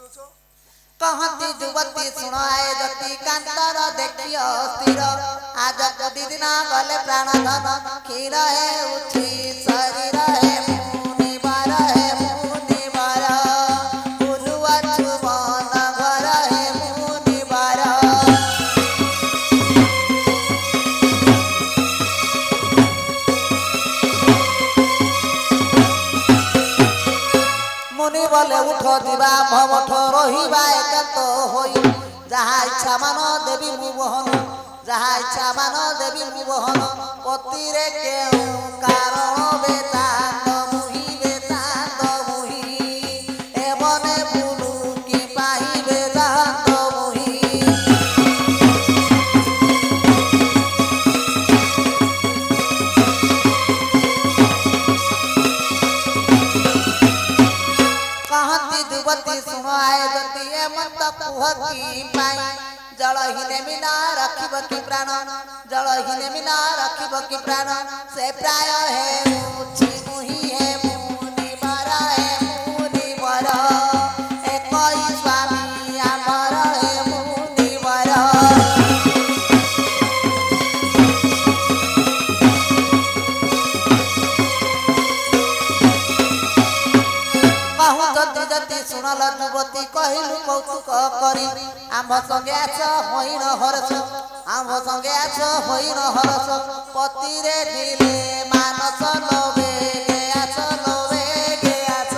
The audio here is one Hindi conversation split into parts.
कहती जुवती सुन आए जति कांतर देखियो स्थिर आज कदी दिन गले प्राण धन क्षीर है उठी शरीर है मुनिवर है मुनिवर बुलुआ चुबन घर है मुनिवर मुनि बोले उठ दिवा भवठ रहिबा एकांत होई जहा इच्छा मान देवी मोहन जहा इच्छा मान देवी मोहन पतिरे केउ कारण बेतांत मुही एवने बुलु की पाही बेतांत मुही जुवती सुन आए जति मत कुहती पाई जल हिने बिना रखिब कि प्राण जल हिने बिना रखिब कि प्राण से प्राय है मुछि मुहि है मुनिवर एक स्वामी आमर है मुनिवर जति सुनल जुवती कहिलु कौतुक करी आम संगे आछ होइन हरस आम संगे आछ होइन हरस पतिरे ढिले मानस लवे गे आछ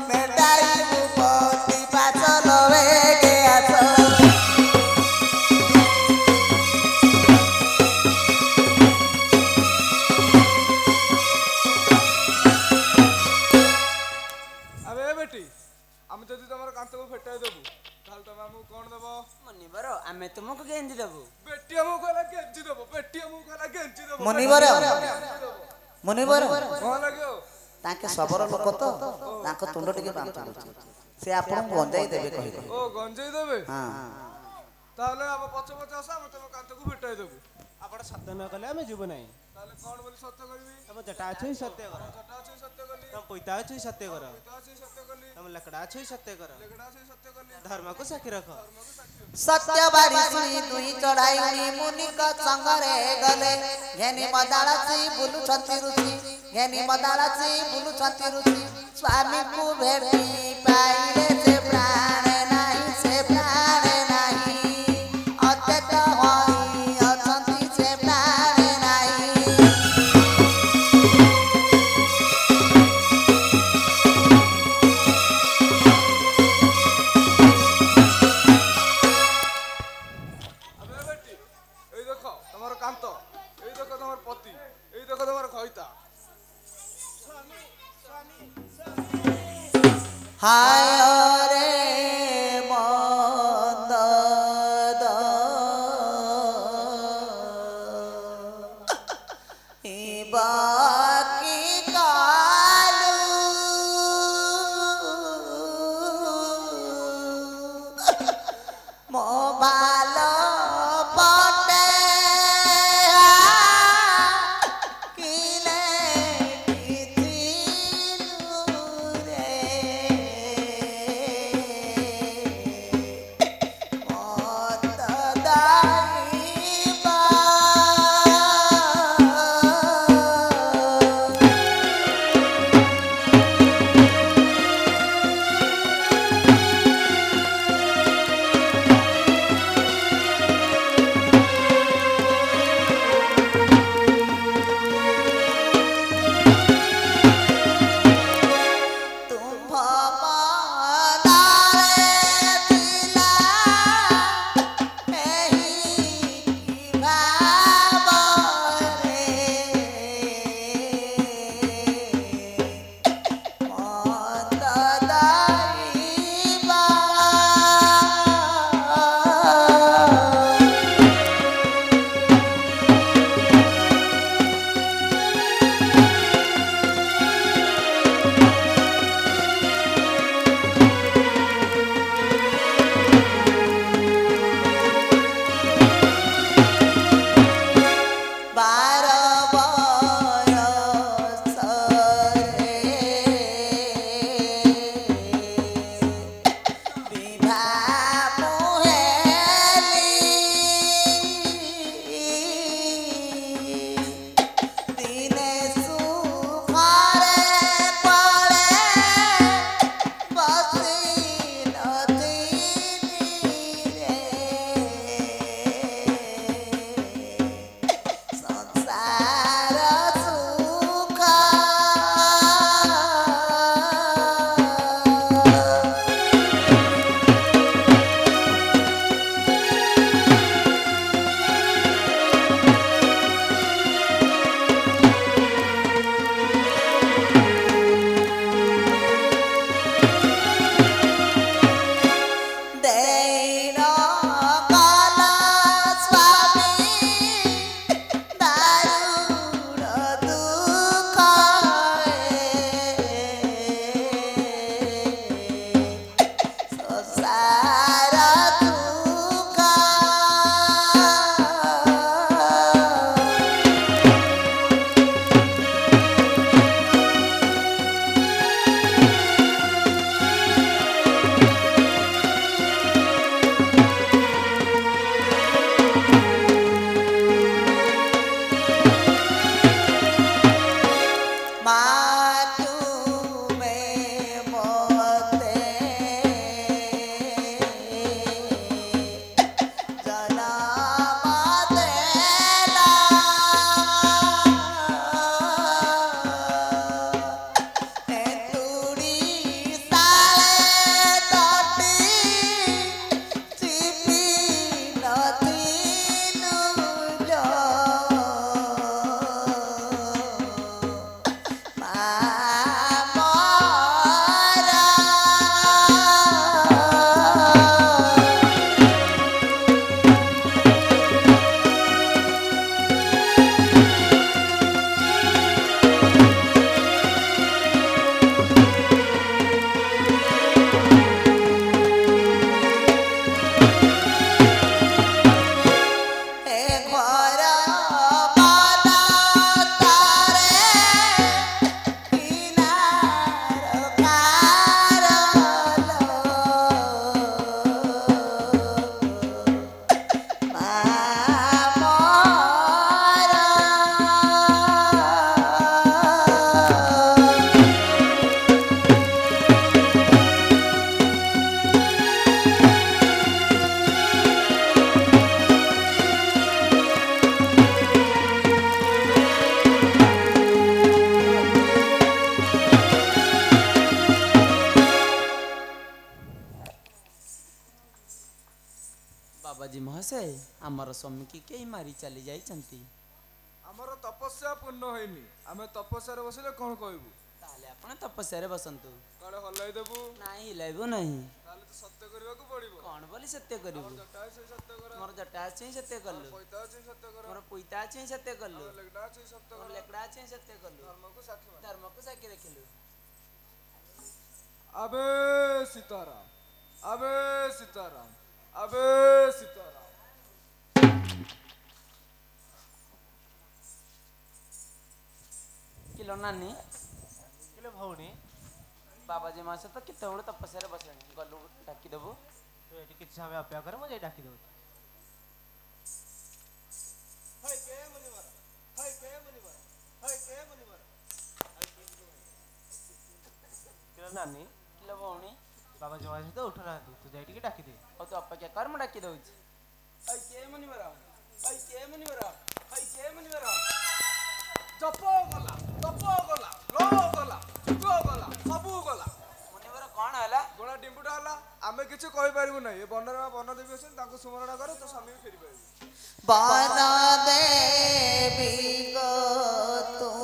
मेटाई पति पाछ लवे गे आछ आम जदि तुम कांत को फेटाई देबू ताल तुम हमको कोन देबो मुनिवर आमे तुमको गेंजी देबू बेटी हमको कहला गेंजी देबो बेटी हमको कहला गेंजी देबो मुनिवर कोन लागो ताके सबर लोक तो ताको तुंड टिके बांध होची से आपन गंजाई देबे कहि ओ गंजाई देबे हां ताले अब पछ पछ आसा हम तुम कांत को फेटाई देबू आपण सत्य न कले आमे जीव नाही ताले कोन बोली सत्य करबी तम जटा अछि सत्य कर जटा अछि सत्य करली तम पैता अछि सत्य कर पैता अछि सत्य करली तम लकड़ा अछि सत्य कर लकड़ा अछि सत्य करली धर्म को साखी रख सत्य बारी सुनी दुई चढ़ाई मुनि का संगरे गले घेनी मदाळाची बुलु छती रुचि घेनी मदाळाची बुलु छती रुचि स्वामी को भेटी पाइले से प्राण नाही से प्राण नाही अत्यत होई अछंती से प्राण नाही अबे बेटी ए देखो तमर कांत ए देखो तमर पति ए देखो तमर खइता हाय रे मंद बाकी कालू मोबाइल पटे किने किथिलु रे बाबाजी महाशय आमर स्वामी की कई मारी चली जाइछंती ଆମର ତପସ୍ୟା ପୂର୍ଣ୍ଣ ହେଇନି ଆମେ ତପସ୍ୟାରେ ବସିଲେ କ'ଣ କହିବୁ ताले आपण तपस्या रे बसंतु କାଳେ ହଲାଇ ଦେବୁ नाही हिलाइबो नहीं ତାହେଲେ ତ ସତ୍ୟ କରିବାକୁ ପଡ଼ିବ कौन बोली सत्य करिबो ଜଟା ଅଛି ସତ୍ୟ କର मोर जटा अछि सत्य कल्लु ପଇତା ଅଛି ସତ୍ୟ କର मोर पुइता अछि सत्य कल्लु ଲେଖା ଅଛି ସତ୍ୟ मोर କର लेकड़ा अछि सत्य कल्लु ଧର୍ମକୁ ସାକ୍ଷୀ ମାନ धर्म को साकी रखिलु ଆବେ ସୀତାରାମ ଆବେ ସୀତାରାମ ଆବେ ସୀତାରାମ किलो नानी किलो भौणी बाबाजी महाशय तो केते बड़ तपस्या रे बसणी गलु डाकी देबो तू एठी किछ समय अपेक्षा कर मुझे डाकी दउ किलो नानी किलो भौणी बाबा जमा तो उठ ना तू जाई टिके डाकी दे और तो अपेक्षा कर म डाकी दउची आई के मनिवरा ଜପ ଗଲା ତପ ଗଲା ଲୋ ଗଲା ଯୁଗ ଗଲା ସବୁ ଗଲା ମନିବରା କଣ ହେଲା ଗୋଳା ଡିମ୍ବୁଟା ହେଲା ଆମେ କିଛି କହିପାରିବୁ ନାହିଁ ଏ ବନରେ ବନ ଦେବୀ ଅଛନ୍ତି ତାଙ୍କୁ ସୁମରଣ କର ତ ସ୍ୱାମୀ ବି ଫେରି ପାରିବୁ बन देवी गो तू